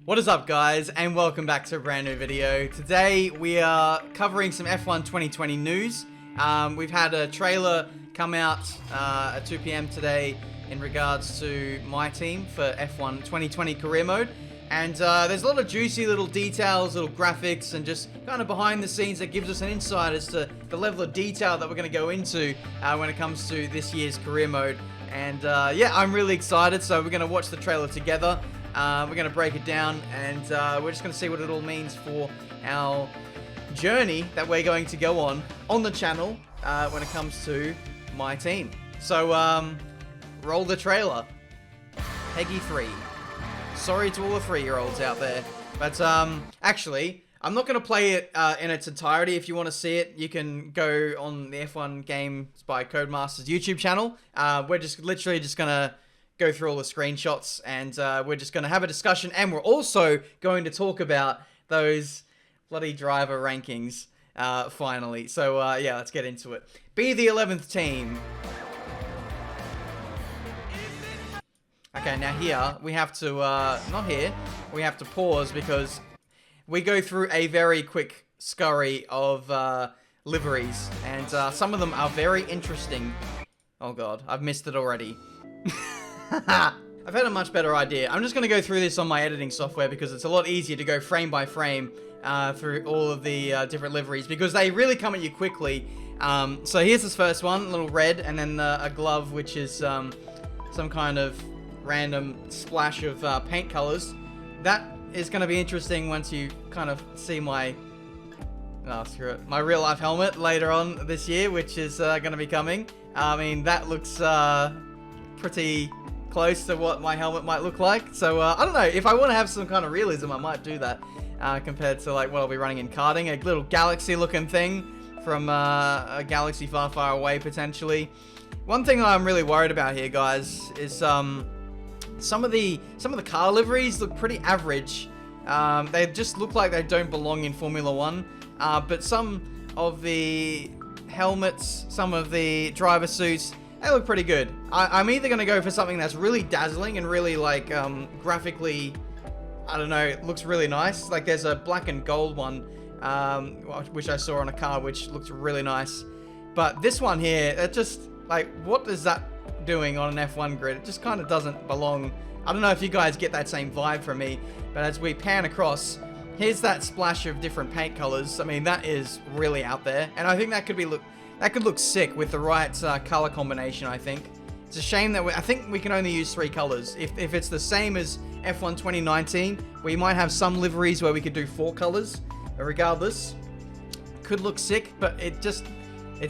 What is up, guys, and welcome back to a brand new video. Today we are covering some F1 2020 news. We've had a trailer come out at 2 p.m. today in regards to my team for F1 2020 career mode. And there's a lot of juicy little details, little graphics, and just kind of behind the scenes that gives us an insight as to the level of detail that we're going to go into when it comes to this year's career mode. And yeah, I'm really excited, so we're going to watch the trailer together. We're going to break it down, and we're just going to see what it all means for our journey that we're going to go on the channel when it comes to my team. So, roll the trailer. Peggy 3. Sorry to all the 3-year-olds out there. But, actually, I'm not going to play it in its entirety. If you want to see it, you can go on the F1 Games by Codemasters YouTube channel. We're just literally just going to go through all the screenshots, and we're just going to have a discussion, and we're also going to talk about those bloody driver rankings finally. So yeah, let's get into it. Be the 11th team. Okay, now here we have to not here, we have to pause because we go through a very quick scurry of liveries, and some of them are very interesting. Oh god, I've missed it already. I've had a much better idea. I'm just going to go through this on my editing software because it's a lot easier to go frame by frame through all of the different liveries because they really come at you quickly. So here's this first one, a little red, and then a glove, which is some kind of random splash of paint colors. That is going to be interesting once you kind of see my my real life helmet later on this year, which is going to be coming. I mean, that looks pretty close to what my helmet might look like. So I don't know, if I want to have some kind of realism, I might do that compared to like what I'll be running in karting, a little galaxy looking thing from a galaxy far, far away potentially. One thing I'm really worried about here, guys, is some of the car liveries look pretty average. They just look like they don't belong in Formula 1, but some of the helmets, some of the driver suits, they look pretty good. I'm either going to go for something that's really dazzling and really, like, graphically, I don't know, it looks really nice. Like, there's a black and gold one, which I saw on a car, which looks really nice. But this one here, it just, like, what is that doing on an F1 grid? It just kind of doesn't belong. I don't know if you guys get that same vibe from me, but as we pan across, here's that splash of different paint colors. I mean, that is really out there, and I think that could look sick with the right color combination, I think. It's a shame that I think we can only use 3 colors. If it's the same as F1 2019, we might have some liveries where we could do 4 colors. But regardless, could look sick, but it's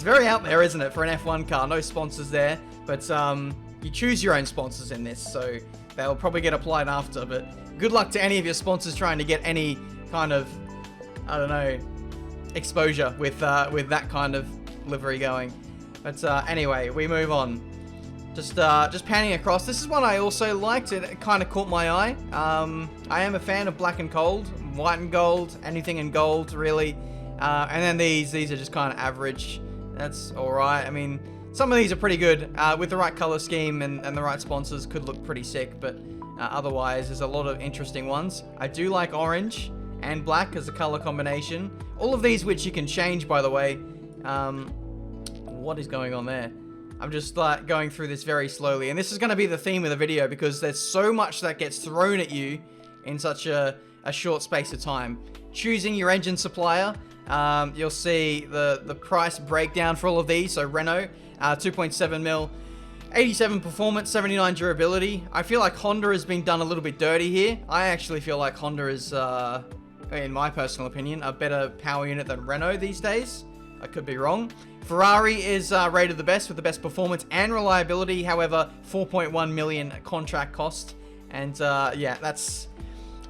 very out there, isn't it, for an F1 car? No sponsors there, but you choose your own sponsors in this, so they'll probably get applied after. But good luck to any of your sponsors trying to get any kind of, I don't know, exposure with that kind of livery going. But anyway, we move on. Just panning across. This is one I also liked. It kind of caught my eye. I am a fan of black and gold, white and gold, anything in gold really. And then these are just kind of average. That's all right. I mean, some of these are pretty good with the right color scheme and the right sponsors. Could look pretty sick. But otherwise, there's a lot of interesting ones. I do like orange and black as a color combination. All of these, which you can change, by the way. What is going on there? I'm just like going through this very slowly, and this is going to be the theme of the video because there's so much that gets thrown at you in such a short space of time. Choosing your engine supplier, you'll see the price breakdown for all of these. So Renault, 2.7 mil, 87 performance, 79 durability. I feel like Honda has been done a little bit dirty here. I actually feel like Honda is, in my personal opinion, a better power unit than Renault these days. I could be wrong. Ferrari is rated the best with the best performance and reliability. However, 4.1 million contract cost. And yeah,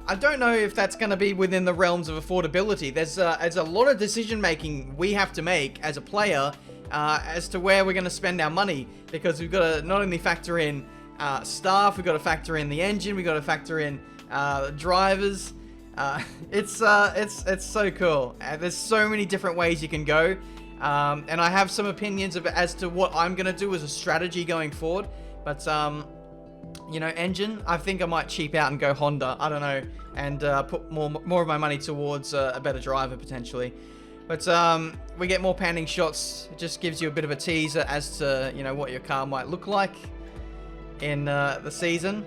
I don't know if that's going to be within the realms of affordability. There's a lot of decision making we have to make as a player as to where we're going to spend our money, because we've got to not only factor in staff, we've got to factor in the engine, we've got to factor in drivers. It's so cool. There's so many different ways you can go, and I have some opinions as to what I'm gonna do as a strategy going forward. But you know, engine, I think I might cheap out and go Honda. I don't know, and put more of my money towards a better driver potentially. But we get more panning shots. It just gives you a bit of a teaser as to, you know, what your car might look like in the season.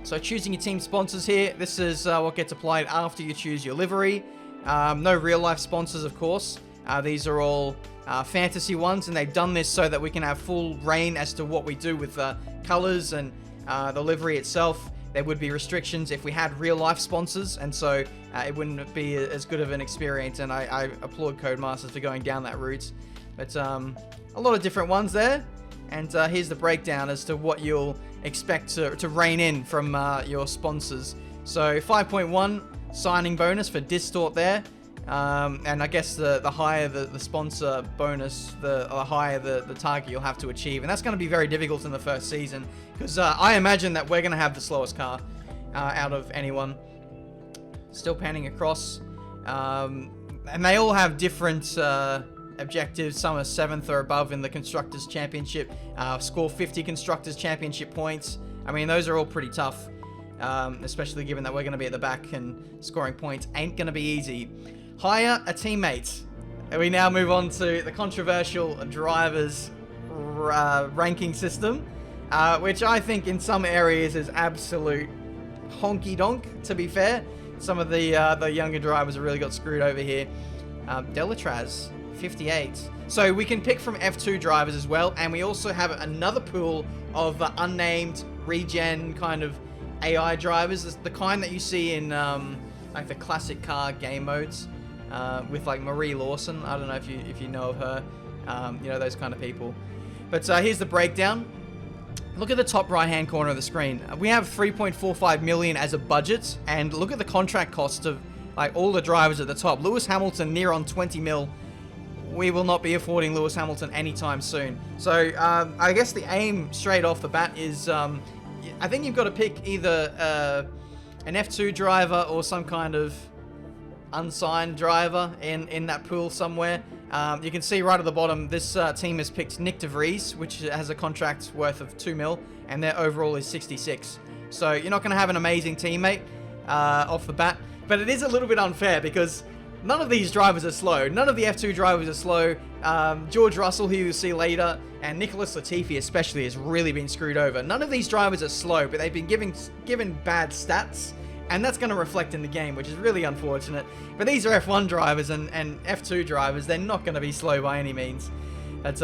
So choosing your team sponsors here. This is what gets applied after you choose your livery. No real life sponsors, of course. These are all fantasy ones, and they've done this so that we can have full reign as to what we do with colors and the livery itself. There would be restrictions if we had real life sponsors, and so it wouldn't be as good of an experience, and I applaud Codemasters for going down that route. But a lot of different ones there, and here's the breakdown as to what you'll expect to rein in from your sponsors. So 5.1 signing bonus for Distort there, and I guess the higher the sponsor bonus, the higher the target you'll have to achieve, and that's going to be very difficult in the first season, because I imagine that we're going to have the slowest car out of anyone. Still panning across, and they all have different objectives. Some are 7th or above in the Constructors Championship, score 50 Constructors Championship points. I mean, those are all pretty tough, especially given that we're going to be at the back, and scoring points ain't going to be easy. Hire a teammate. We now move on to the controversial drivers ranking system, which I think in some areas is absolute honky-donk, to be fair. Some of the younger drivers have really got screwed over here. Delatraz, 58. So we can pick from F2 drivers as well, and we also have another pool of unnamed regen kind of AI drivers, the kind that you see in like the classic car game modes, with like Marie Lawson. I don't know if you know of her, you know, those kind of people. But here's the breakdown. Look at the top right hand corner of the screen. We have 3.45 million as a budget, and look at the contract cost of like all the drivers at the top. Lewis Hamilton near on 20 mil. We will not be affording Lewis Hamilton anytime soon. So I guess the aim straight off the bat is I think you've got to pick either an F2 driver or some kind of unsigned driver in that pool somewhere. You can see right at the bottom, this team has picked Nick DeVries, which has a contract worth of 2 mil, and their overall is 66. So you're not going to have an amazing teammate off the bat, but it is a little bit unfair because none of these drivers are slow. None of the F2 drivers are slow. George Russell, who you'll see later, and Nicholas Latifi especially, has really been screwed over. None of these drivers are slow, but they've been given bad stats, and that's going to reflect in the game, which is really unfortunate. But these are F1 drivers and F2 drivers. They're not going to be slow by any means. That's,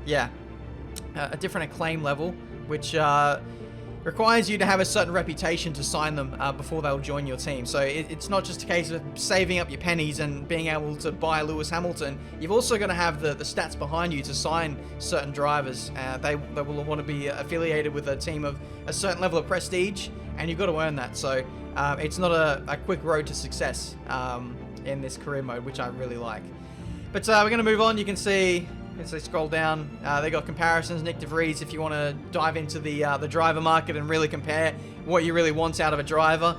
yeah, a different acclaim level, which requires you to have a certain reputation to sign them before they'll join your team. So it's not just a case of saving up your pennies and being able to buy Lewis Hamilton. You've also got to have the stats behind you to sign certain drivers. They will want to be affiliated with a team of a certain level of prestige, and you've got to earn that. So it's not a quick road to success in this career mode, which I really like. But we're going to move on. You can see, as they scroll down, they got comparisons. Nick DeVries, if you want to dive into the driver market and really compare what you really want out of a driver,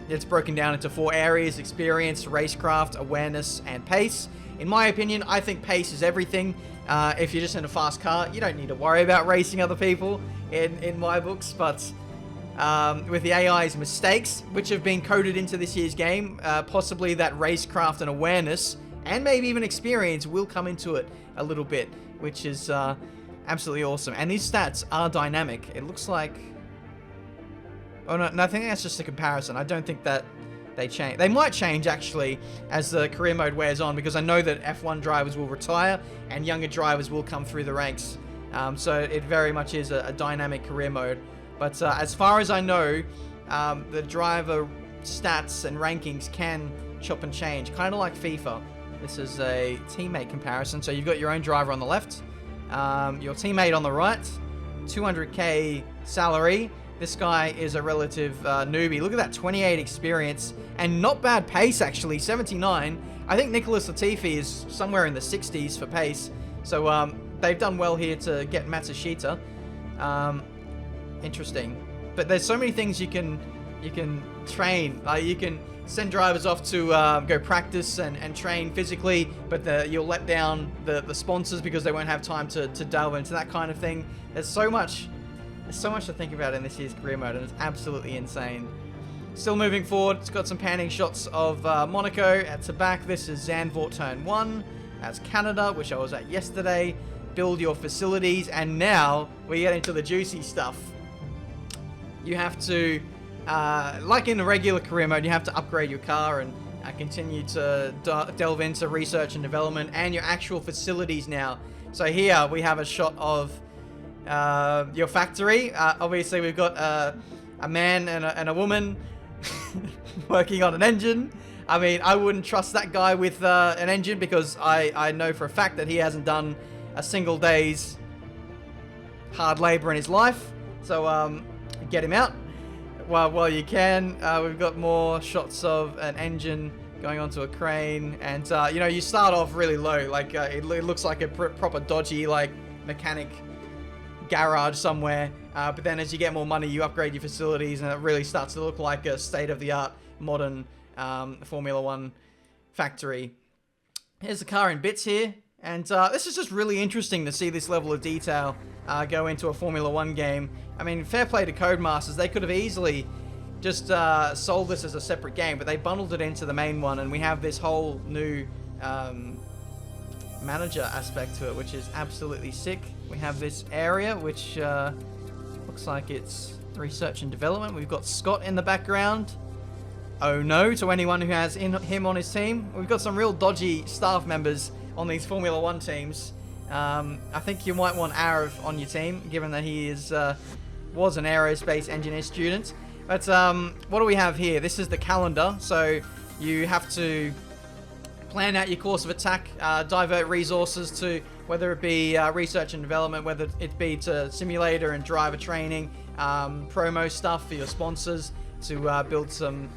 it's broken down into 4 areas: experience, racecraft, awareness, and pace. In my opinion, I think pace is everything. If you're just in a fast car, you don't need to worry about racing other people in my books. But with the AI's mistakes, which have been coded into this year's game, possibly that racecraft and awareness, and maybe even experience, will come into it a little bit, which is absolutely awesome. And these stats are dynamic. It looks like... Oh, no, I think that's just a comparison. I don't think that they change. They might change, actually, as the career mode wears on, because I know that F1 drivers will retire and younger drivers will come through the ranks. So it very much is a dynamic career mode. But as far as I know, the driver stats and rankings can chop and change, kind of like FIFA. This is a teammate comparison. So you've got your own driver on the left, your teammate on the right, 200k salary. This guy is a relative newbie. Look at that, 28 experience and not bad pace, actually, 79. I think Nicholas Latifi is somewhere in the 60s for pace. So they've done well here to get Matsushita. Interesting. But there's so many things you can train. You can send drivers off to go practice and train physically, but you'll let down the sponsors because they won't have time to delve into that kind of thing. There's so much There's so much to think about in this year's career mode, and it's absolutely insane. Still moving forward, it's got some panning shots of Monaco at the back. This is Zandvoort Turn 1. That's Canada, which I was at yesterday. Build your facilities, and now we get into the juicy stuff. You have to, like in the regular career mode, you have to upgrade your car and continue to delve into research and development and your actual facilities now. So here we have a shot of your factory. Obviously we've got a man and a woman working on an engine. I mean, I wouldn't trust that guy with an engine because I know for a fact that he hasn't done a single day's hard labor in his life. So get him out while you can. We've got more shots of an engine going onto a crane, and you know, you start off really low, like it looks like a proper dodgy like mechanic garage somewhere, but then as you get more money you upgrade your facilities and it really starts to look like a state-of-the-art modern Formula 1 factory. Here's the car in bits here, and this is just really interesting to see this level of detail go into a Formula 1 game. I mean, fair play to Codemasters, they could have easily just sold this as a separate game, but they bundled it into the main one, and we have this whole new manager aspect to it, which is absolutely sick. We have this area, which looks like it's research and development. We've got Scott in the background. Oh no, to anyone who has him on his team. We've got some real dodgy staff members on these Formula 1 teams. I think you might want Arav on your team, given that he is was an aerospace engineer student. But what do we have here? This is the calendar, so you have to plan out your course of attack, divert resources to whether it be research and development, whether it be to simulator and driver training, promo stuff for your sponsors to build some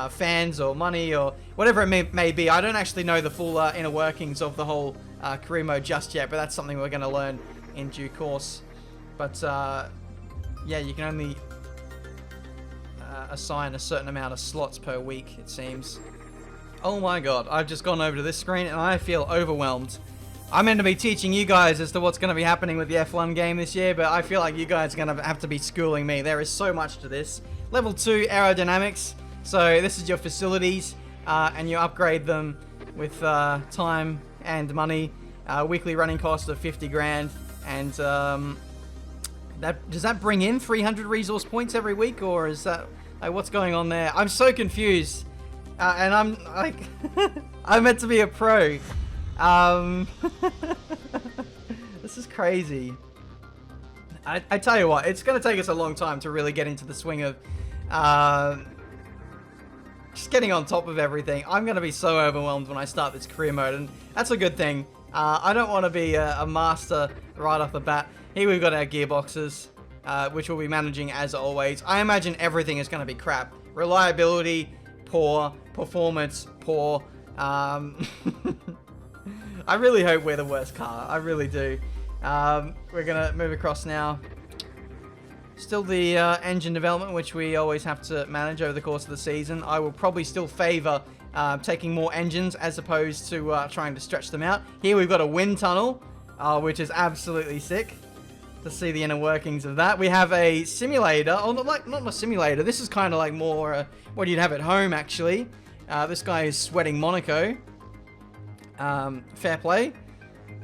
fans or money or whatever it may be. I don't actually know the full inner workings of the whole career mode just yet, but that's something we're going to learn in due course. But yeah, you can only assign a certain amount of slots per week, it seems. Oh my god, I've just gone over to this screen and I feel overwhelmed. I'm meant to be teaching you guys as to what's going to be happening with the F1 game this year, but I feel like you guys are going to have to be schooling me. There is so much to this. Level 2 aerodynamics. So this is your facilities, and you upgrade them with time and money. Weekly running cost of 50 grand, and does that bring in 300 resource points every week, or is that like what's going on there? I'm so confused, and I'm like, I'm meant to be a pro. This is crazy. I tell you what, it's going to take us a long time to really get into the swing of just getting on top of everything. I'm going to be so overwhelmed when I start this career mode, and that's a good thing. I don't want to be a master right off the bat. Here we've got our gearboxes, which we'll be managing as always. I imagine everything is going to be crap. Reliability, poor. Performance, poor. I really hope we're the worst car. I really do. We're going to move across now. Still the engine development, which we always have to manage over the course of the season. I will probably still favor taking more engines as opposed to trying to stretch them out. Here we've got a wind tunnel, which is absolutely sick to see the inner workings of that. We have a simulator. Oh, not a simulator. This is kind of like more what you'd have at home, actually. This guy is sweating Monaco. Fair play.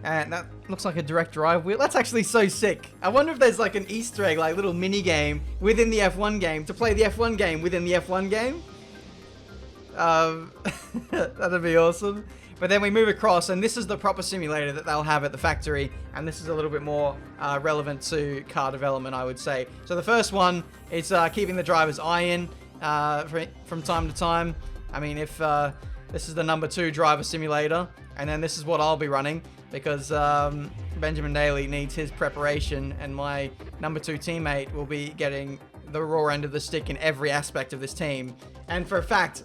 And that looks like a direct drive wheel. That's actually so sick. I wonder if there's like an Easter egg, like little mini game within the F1 game to play the F1 game within the F1 game. That'd be awesome. But then we move across, and this is the proper simulator that they'll have at the factory, and this is a little bit more relevant to car development, I would say. So the first one is keeping the driver's eye in from time to time. I mean, if this is the number 2 driver simulator, and then this is what I'll be running, because Benjamin Daly needs his preparation, and my number 2 teammate will be getting the raw end of the stick in every aspect of this team. And for a fact,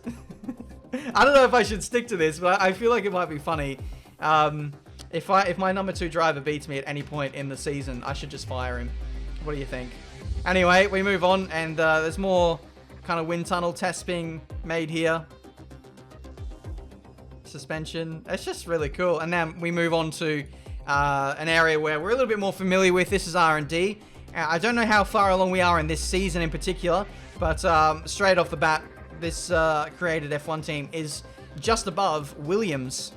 I don't know if I should stick to this, but I feel like it might be funny. If my number 2 driver beats me at any point in the season, I should just fire him. What do you think? Anyway, we move on, and there's more kind of wind tunnel tests being made here. Suspension. It's just really cool. And then we move on to an area where we're a little bit more familiar with. This is R&D. I don't know how far along we are in this season in particular, but straight off the bat, this created F1 team is just above Williams,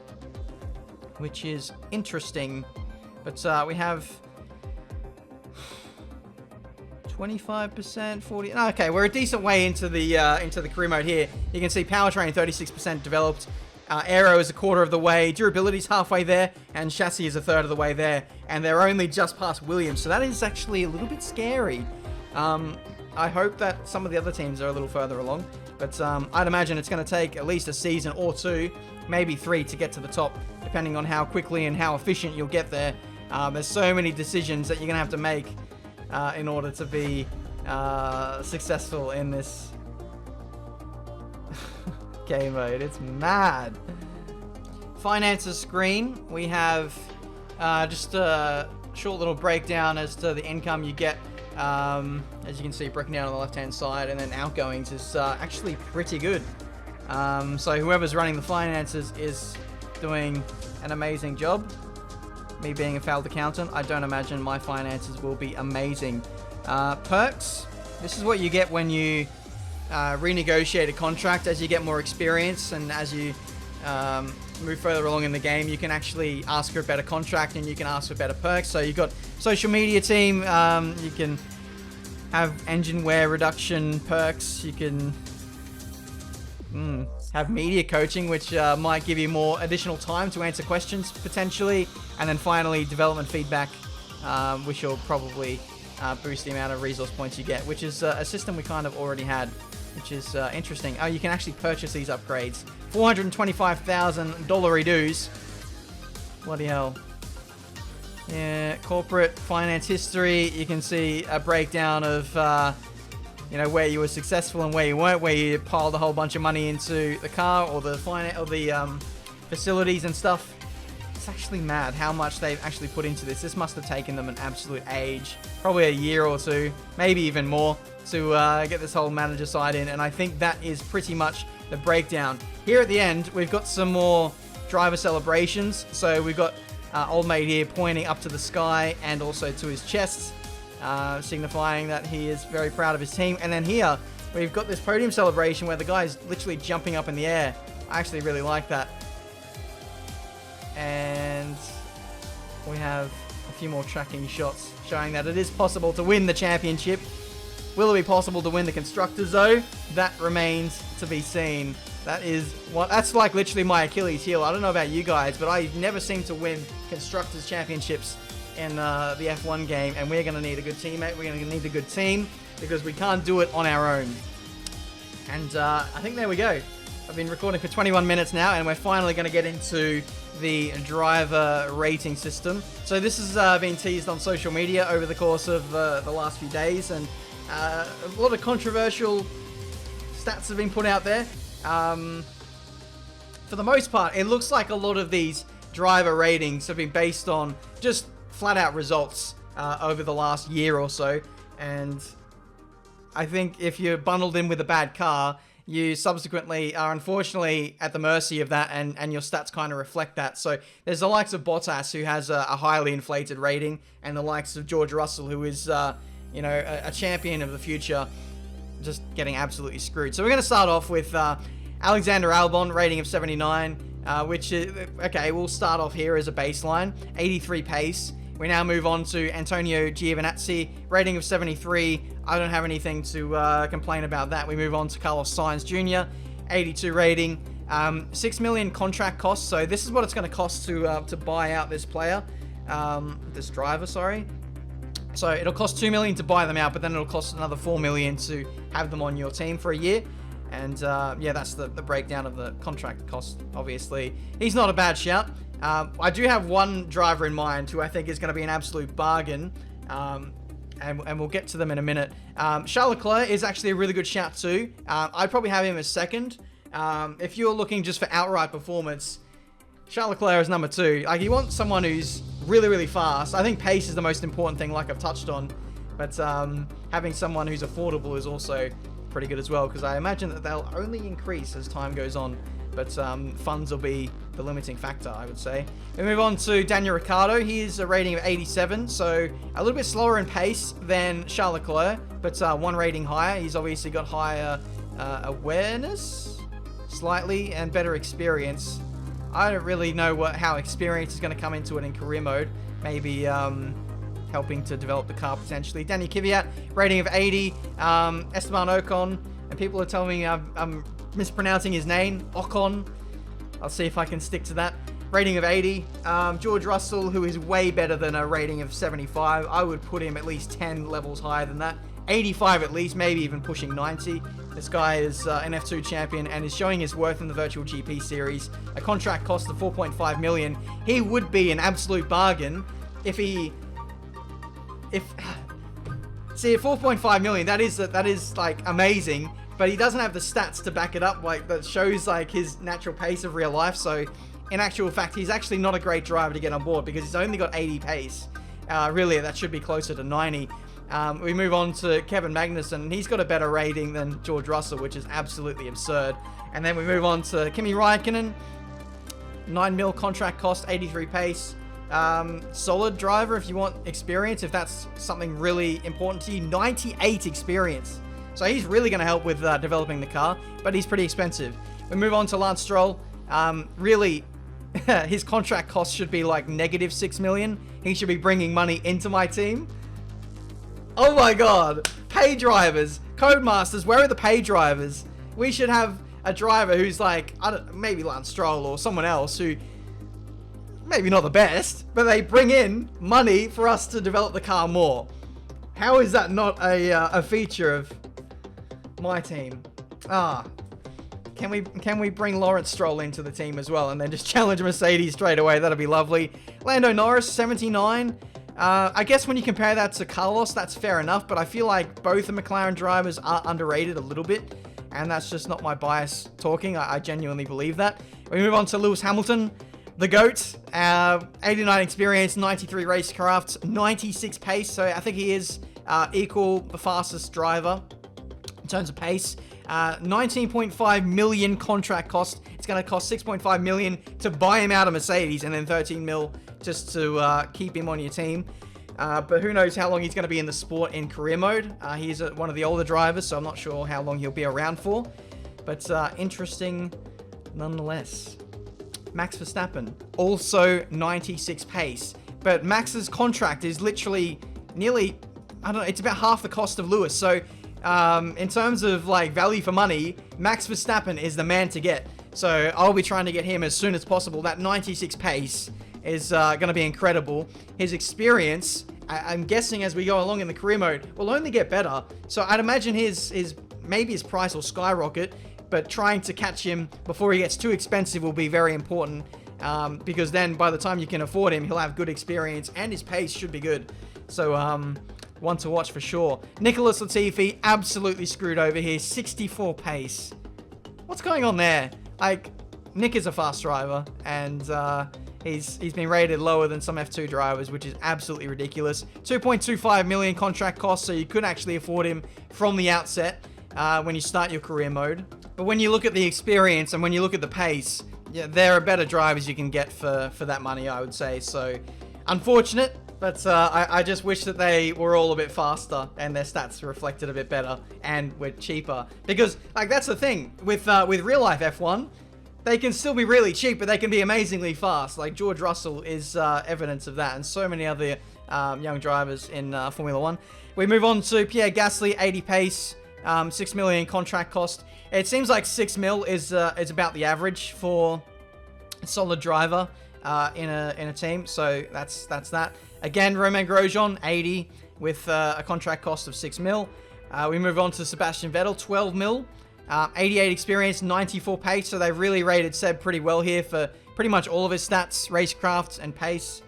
which is interesting. But we have 25%, 40. Okay, we're a decent way into the career mode here. You can see powertrain 36% developed. Aero is a quarter of the way, durability is halfway there, and chassis is a third of the way there. And they're only just past Williams, so that is actually a little bit scary. I hope that some of the other teams are a little further along, but I'd imagine it's going to take at least a season or two, maybe 3 to get to the top, depending on how quickly and how efficient you'll get there. There's so many decisions that you're going to have to make in order to be successful in this game mode. It's mad. Finances screen. We have just a short little breakdown as to the income you get. As you can see, broken down on the left-hand side, and then outgoings is actually pretty good. So whoever's running the finances is doing an amazing job. Me being a failed accountant, I don't imagine my finances will be amazing. Perks. This is what you get when you renegotiate a contract. As you get more experience and as you move further along in the game, you can actually ask for a better contract and you can ask for better perks. So you've got social media team, you can have engine wear reduction perks, you can have media coaching, which might give you more additional time to answer questions potentially, and then finally development feedback, which will probably boost the amount of resource points you get, which is a system we kind of already had, which is interesting. Oh, you can actually purchase these upgrades. $425,000 dues. Bloody hell. Yeah, corporate finance history. You can see a breakdown of, where you were successful and where you weren't, where you piled a whole bunch of money into the car or the facilities and stuff. It's actually mad how much they've actually put into this. This must have taken them an absolute age, probably a year or two, maybe even more, to get this whole manager side in. And I think that is pretty much the breakdown. Here at the end, we've got some more driver celebrations. So we've got old mate here pointing up to the sky and also to his chest, signifying that he is very proud of his team. And then here, we've got this podium celebration where the guy's literally jumping up in the air. I actually really like that. And we have a few more tracking shots showing that it is possible to win the championship. Will it be possible to win the Constructors though? That remains to be seen. That's like literally my Achilles heel. I don't know about you guys, but I never seem to win Constructors championships in the F1 game, and we're going to need a good teammate. We're going to need a good team because we can't do it on our own. And I think there we go. I've been recording for 21 minutes now, and we're finally going to get into the driver rating system. So this has been teased on social media over the course of the last few days, and a lot of controversial stats have been put out there. For the most part, it looks like a lot of these driver ratings have been based on just flat out results over the last year or so. And I think if you're bundled in with a bad car, you subsequently are unfortunately at the mercy of that, and your stats kind of reflect that. So there's the likes of Bottas, who has a highly inflated rating, and the likes of George Russell, who is a champion of the future, just getting absolutely screwed. So we're going to start off with Alexander Albon, rating of 79, which is, okay, we'll start off here as a baseline. 83 pace. We now move on to Antonio Giovinazzi, rating of 73. I don't have anything to complain about that. We move on to Carlos Sainz Jr., 82 rating. 6 million contract costs. So this is what it's going to cost to buy out this player, this driver, sorry. So it'll cost 2 million to buy them out, but then it'll cost another 4 million to have them on your team for a year. And yeah, that's the breakdown of the contract cost, obviously. He's not a bad shout. I do have one driver in mind who I think is going to be an absolute bargain, and we'll get to them in a minute. Charles Leclerc is actually a really good shout too. I'd probably have him as second. If you're looking just for outright performance, Charles Leclerc is number 2. Like, you want someone who's really, really fast. I think pace is the most important thing, like I've touched on. But having someone who's affordable is also pretty good as well, because I imagine that they'll only increase as time goes on. But funds will be the limiting factor, I would say. We move on to Daniel Ricciardo. He is a rating of 87, so a little bit slower in pace than Charles Leclerc, but one rating higher. He's obviously got higher awareness, slightly, and better experience. I don't really know how experience is going to come into it in career mode. Maybe helping to develop the car potentially. Danny Kvyat, rating of 80. Esteban Ocon, and people are telling me I'm mispronouncing his name, Ocon. I'll see if I can stick to that. Rating of 80. George Russell, who is way better than a rating of 75. I would put him at least 10 levels higher than that. 85 at least, maybe even pushing 90. This guy is an F2 champion and is showing his worth in the Virtual GP series. A contract cost of 4.5 million. He would be an absolute bargain if see, at 4.5 million, that is like amazing. But he doesn't have the stats to back it up, like that shows like his natural pace of real life. So in actual fact, he's actually not a great driver to get on board because he's only got 80 pace. Really, that should be closer to 90. We move on to Kevin Magnussen. He's got a better rating than George Russell, which is absolutely absurd. And then we move on to Kimi Räikkönen. 9 mil contract cost, 83 pace. Solid driver if you want experience, if that's something really important to you. 98 experience. So he's really going to help with developing the car, but he's pretty expensive. We move on to Lance Stroll. Really, his contract cost should be like negative 6 million. He should be bringing money into my team. Oh my god. Pay drivers, Codemasters, where are the pay drivers? We should have a driver who's like, I don't know, maybe Lance Stroll or someone else who, maybe not the best, but they bring in money for us to develop the car more. How is that not a feature of my team? Can we bring Lawrence Stroll into the team as well and then just challenge Mercedes straight away? That'd be lovely. Lando Norris, 79. I guess when you compare that to Carlos, that's fair enough, but I feel like both the McLaren drivers are underrated a little bit, and that's just not my bias talking. I genuinely believe that. We move on to Lewis Hamilton, the GOAT. 89 experience, 93 racecraft, 96 pace, so I think he is equal the fastest driver in terms of pace. 19.5 million contract cost. It's going to cost 6.5 million to buy him out of Mercedes, and then 13 mil just to keep him on your team. But who knows how long he's going to be in the sport in career mode. He's one of the older drivers, so I'm not sure how long he'll be around for. But interesting nonetheless. Max Verstappen, also 96 pace. But Max's contract is literally nearly, I don't know, it's about half the cost of Lewis. So in terms of like value for money, Max Verstappen is the man to get. So I'll be trying to get him as soon as possible. That 96 pace is going to be incredible. His experience, I'm guessing as we go along in the career mode, will only get better. So I'd imagine maybe his price will skyrocket, but trying to catch him before he gets too expensive will be very important. Because then by the time you can afford him, he'll have good experience and his pace should be good. So one to watch for sure. Nicholas Latifi, absolutely screwed over here. 64 pace. What's going on there? Like, Nick is a fast driver, and he's been rated lower than some F2 drivers, which is absolutely ridiculous. 2.25 million contract cost, so you could actually afford him from the outset when you start your career mode. But when you look at the experience and when you look at the pace, yeah, there are better drivers you can get for that money, I would say. So, unfortunate. But I just wish that they were all a bit faster and their stats reflected a bit better and were cheaper. Because, like, that's the thing. With real life F1, they can still be really cheap, but they can be amazingly fast. Like, George Russell is evidence of that, and so many other young drivers in Formula 1. We move on to Pierre Gasly, 80 pace, 6 million contract cost. It seems like 6 mil is about the average for a solid driver in a team, so that's that. Again, Romain Grosjean, 80, with a contract cost of 6 mil. We move on to Sebastian Vettel, 12 mil. 88 experience, 94 pace, so they've really rated Seb pretty well here for pretty much all of his stats, racecraft and pace.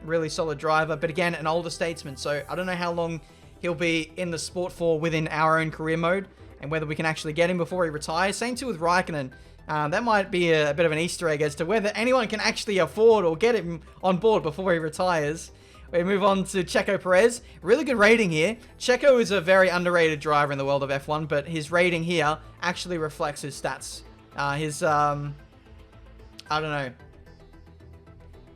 Really solid driver, but again, an older statesman, so I don't know how long he'll be in the sport for within our own career mode, and whether we can actually get him before he retires. Same too with Raikkonen. That might be a bit of an Easter egg as to whether anyone can actually afford or get him on board before he retires. We move on to Checo Perez. Really good rating here. Checo is a very underrated driver in the world of F1, but his rating here actually reflects his stats. I don't know.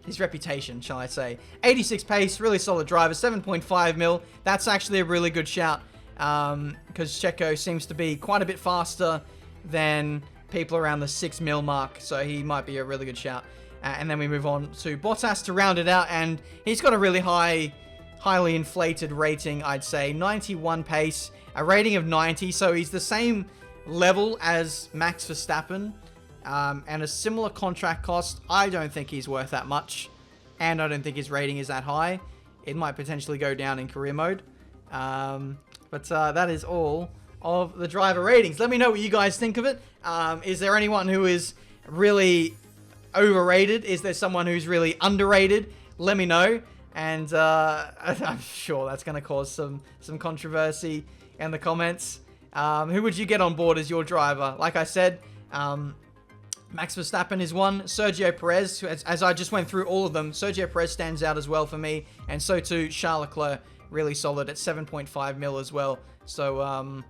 His reputation, shall I say. 86 pace, really solid driver, 7.5 mil. That's actually a really good shout because Checo seems to be quite a bit faster than people around the 6 mil mark, so he might be a really good shout. And then we move on to Bottas to round it out, and he's got a really highly inflated rating, I'd say. 91 pace, a rating of 90, so he's the same level as Max Verstappen. And a similar contract cost. I don't think he's worth that much. And I don't think his rating is that high. It might potentially go down in career mode. But that is all of the driver ratings. Let me know what you guys think of it. Is there anyone who is really overrated? Is there someone who's really underrated? Let me know. And I'm sure that's going to cause some controversy in the comments. Who would you get on board as your driver? Like I said, Max Verstappen is one. Sergio Perez, as I just went through all of them, Sergio Perez stands out as well for me. And so too, Charles Leclerc, really solid at 7.5 mil as well. So,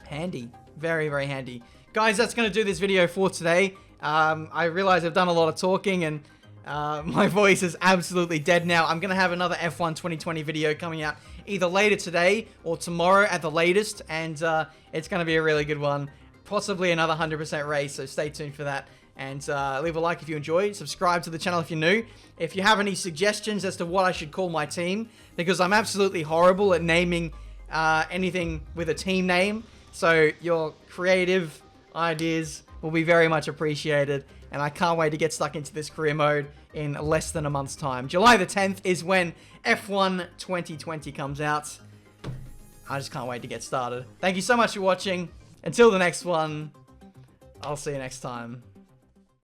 handy. Very, very handy. Guys, that's going to do this video for today. I realize I've done a lot of talking and my voice is absolutely dead now. I'm going to have another F1 2020 video coming out either later today or tomorrow at the latest. And it's going to be a really good one. Possibly another 100% race, so stay tuned for that. And leave a like if you enjoyed. Subscribe to the channel if you're new. If you have any suggestions as to what I should call my team, because I'm absolutely horrible at naming anything with a team name. So your creative ideas will be very much appreciated. And I can't wait to get stuck into this career mode in less than a month's time. July the 10th is when F1 2020 comes out. I just can't wait to get started. Thank you so much for watching. Until the next one, I'll see you next time.